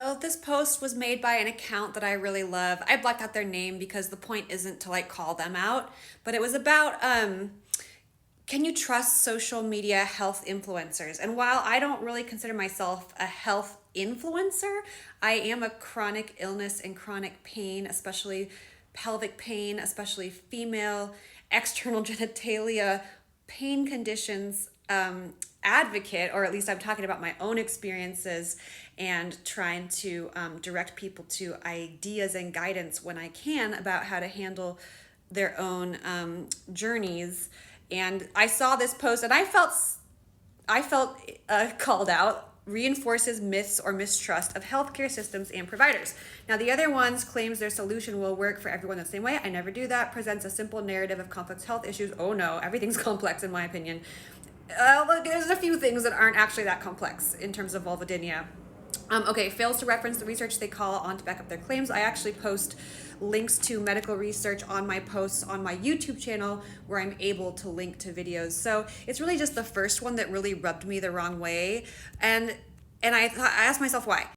Oh, this post was made by an account that I really love. I blacked out their name because the point isn't to like call them out, but it was about can you trust social media health influencers? And while I don't really consider myself a health influencer, I am a chronic illness and chronic pain, especially pelvic pain, especially female external genitalia pain conditions advocate, or at least I'm talking about my own experiences and trying to direct people to ideas and guidance when I can about how to handle their own journeys. And I saw this post and I felt called out. Reinforces myths or mistrust of healthcare systems and providers. Now, the other ones claims their solution will work for everyone the same way. I never do that. Presents a simple narrative of complex health issues. Oh no, everything's complex in my opinion. Look, there's a few things that aren't actually that complex in terms of vulvodynia. Okay, fails to reference the research they call on to back up their claims. I actually post links to medical research on my posts on my YouTube channel where I'm able to link to videos. So it's really just the first one that really rubbed me the wrong way. And I asked myself why.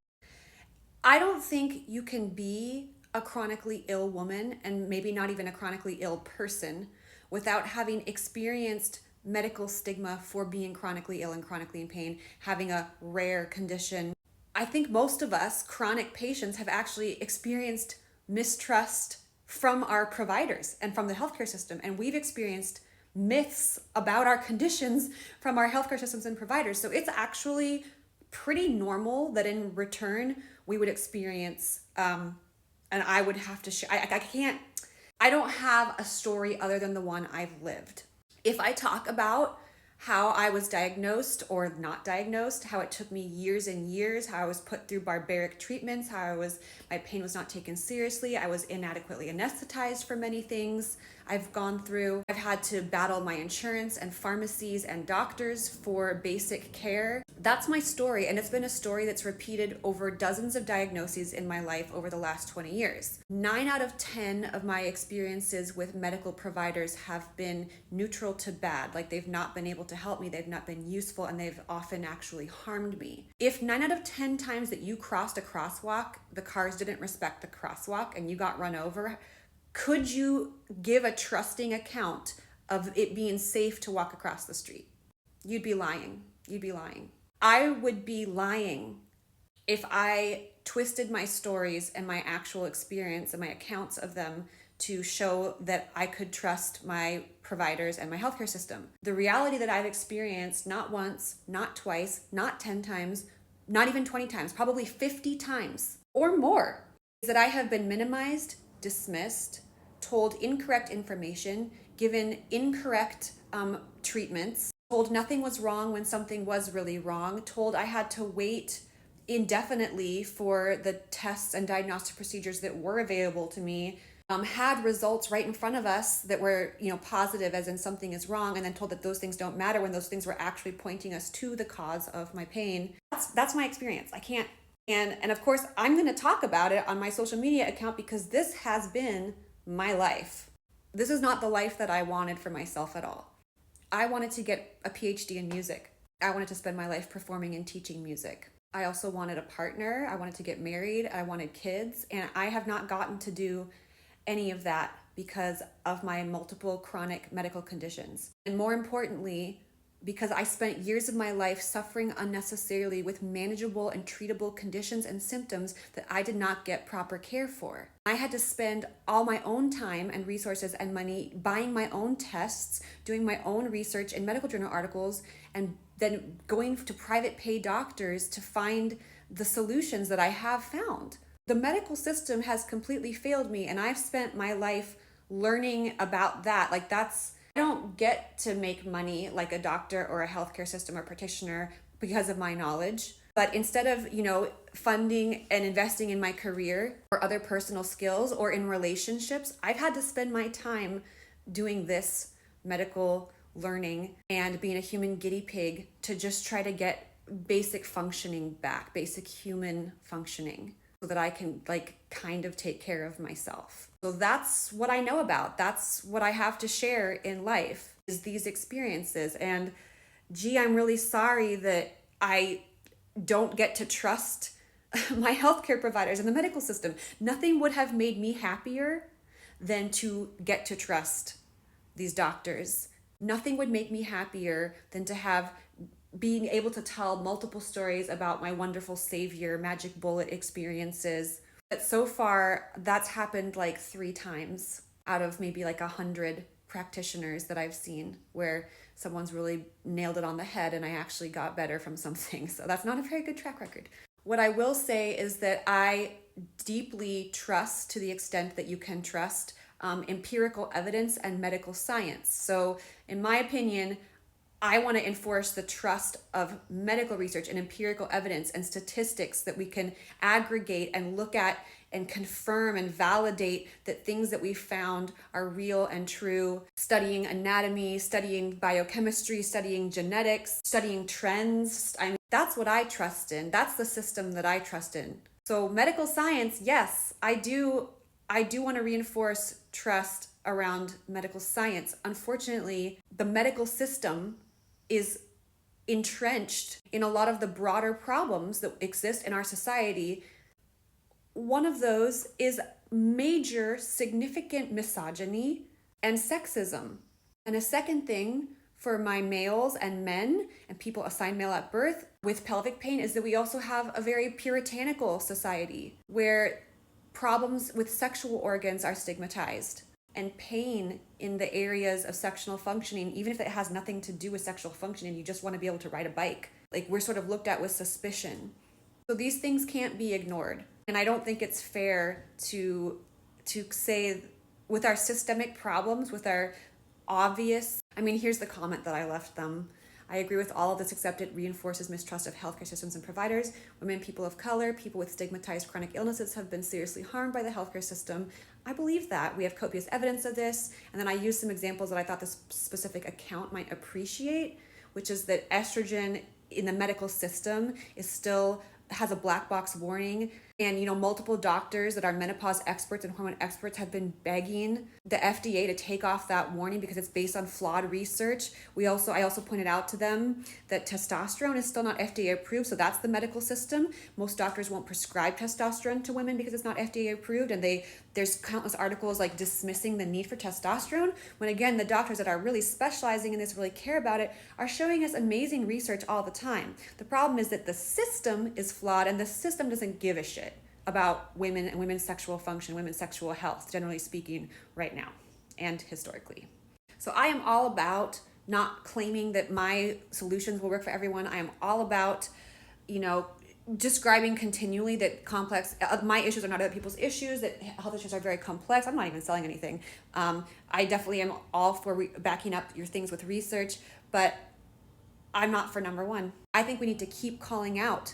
I don't think you can be a chronically ill woman and maybe not even a chronically ill person without having experienced medical stigma for being chronically ill and chronically in pain, having a rare condition. I think most of us chronic patients have actually experienced mistrust from our providers and from the healthcare system. And we've experienced myths about our conditions from our healthcare systems and providers. So it's actually pretty normal that in return we would experience, and I would have to share, I don't have a story other than the one I've lived. If I talk about how I was diagnosed or not diagnosed, how it took me years and years, how I was put through barbaric treatments, my pain was not taken seriously, I was inadequately anesthetized for many things I've gone through. I've had to battle my insurance and pharmacies and doctors for basic care. That's my story, and it's been a story that's repeated over dozens of diagnoses in my life over the last 20 years. 9 out of 10 of my experiences with medical providers have been neutral to bad, like they've not been able to help me, they've not been useful, and they've often actually harmed me. If 9 out of 10 times that you crossed a crosswalk, the cars didn't respect the crosswalk and you got run over, could you give a trusting account of it being safe to walk across the street? You'd be lying. You'd be lying. I would be lying if I twisted my stories and my actual experience and my accounts of them to show that I could trust my providers and my healthcare system. The reality that I've experienced not once, not twice, not 10 times, not even 20 times, probably 50 times or more, is that I have been minimized, dismissed, told incorrect information, given incorrect treatments, told nothing was wrong when something was really wrong, told I had to wait indefinitely for the tests and diagnostic procedures that were available to me, had results right in front of us that were, positive as in something is wrong, and then told that those things don't matter when those things were actually pointing us to the cause of my pain. That's my experience. I can't, and of course I'm going to talk about it on my social media account because this has been my life. This is not the life that I wanted for myself at all. I wanted to get a PhD in music. I wanted to spend my life performing and teaching music. I also wanted a partner. I wanted to get married. I wanted kids. And I have not gotten to do any of that because of my multiple chronic medical conditions. And more importantly, because I spent years of my life suffering unnecessarily with manageable and treatable conditions and symptoms that I did not get proper care for. I had to spend all my own time and resources and money buying my own tests, doing my own research in medical journal articles, and then going to private pay doctors to find the solutions that I have found. The medical system has completely failed me, and I've spent my life learning about that. I don't get to make money like a doctor or a healthcare system or practitioner because of my knowledge. But instead of, funding and investing in my career or other personal skills or in relationships, I've had to spend my time doing this medical learning and being a human guinea pig to just try to get basic functioning back, basic human functioning, so that I can kind of take care of myself. So that's what I know about. That's what I have to share in life, is these experiences. And I'm really sorry that I don't get to trust my healthcare providers and the medical system. Nothing would have made me happier than to get to trust these doctors. Nothing would make me happier than to have being able to tell multiple stories about my wonderful savior, magic bullet experiences. But so far, that's happened like 3 times out of maybe like 100 practitioners that I've seen where someone's really nailed it on the head and I actually got better from something. So that's not a very good track record. What I will say is that I deeply trust, to the extent that you can trust, empirical evidence and medical science. So in my opinion, I want to enforce the trust of medical research and empirical evidence and statistics that we can aggregate and look at and confirm and validate that things that we found are real and true. Studying anatomy, studying biochemistry, studying genetics, studying trends. I mean, that's what I trust in. That's the system that I trust in. So medical science, yes, I do want to reinforce trust around medical science. Unfortunately, the medical system is entrenched in a lot of the broader problems that exist in our society. One of those is major, significant misogyny and sexism. And a second thing for my males and men and people assigned male at birth with pelvic pain is that we also have a very puritanical society where problems with sexual organs are stigmatized. And pain in the areas of sexual functioning, even if it has nothing to do with sexual functioning, you just want to be able to ride a bike. Like, we're sort of looked at with suspicion. So these things can't be ignored. And I don't think it's fair to say with our systemic problems, with our obvious, here's the comment that I left them. I agree with all of this except it reinforces mistrust of healthcare systems and providers. Women, people of color, people with stigmatized chronic illnesses have been seriously harmed by the healthcare system. I believe that. We have copious evidence of this. And then I used some examples that I thought this specific account might appreciate, which is that estrogen in the medical system has a black box warning. And, multiple doctors that are menopause experts and hormone experts have been begging the FDA to take off that warning because it's based on flawed research. I also pointed out to them that testosterone is still not FDA approved. So that's the medical system. Most doctors won't prescribe testosterone to women because it's not FDA approved. And there's countless articles like dismissing the need for testosterone, when again, the doctors that are really specializing in this, really care about it, are showing us amazing research all the time. The problem is that the system is flawed and the system doesn't give a shit about women and women's sexual function, women's sexual health, generally speaking, right now and historically. So I am all about not claiming that my solutions will work for everyone. I am all about, describing continually that my issues are not other people's issues, that health issues are very complex. I'm not even selling anything. I definitely am all for backing up your things with research, but I'm not for number one. I think we need to keep calling out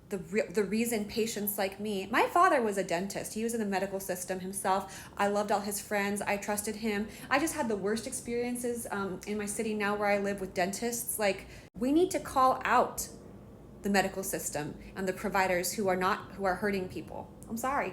the reason patients like me. My father was a dentist. He was in the medical system himself. I loved all his friends. I trusted him. I just had the worst experiences in my city now where I live with dentists. Like, we need to call out the medical system and the providers who are hurting people. I'm sorry.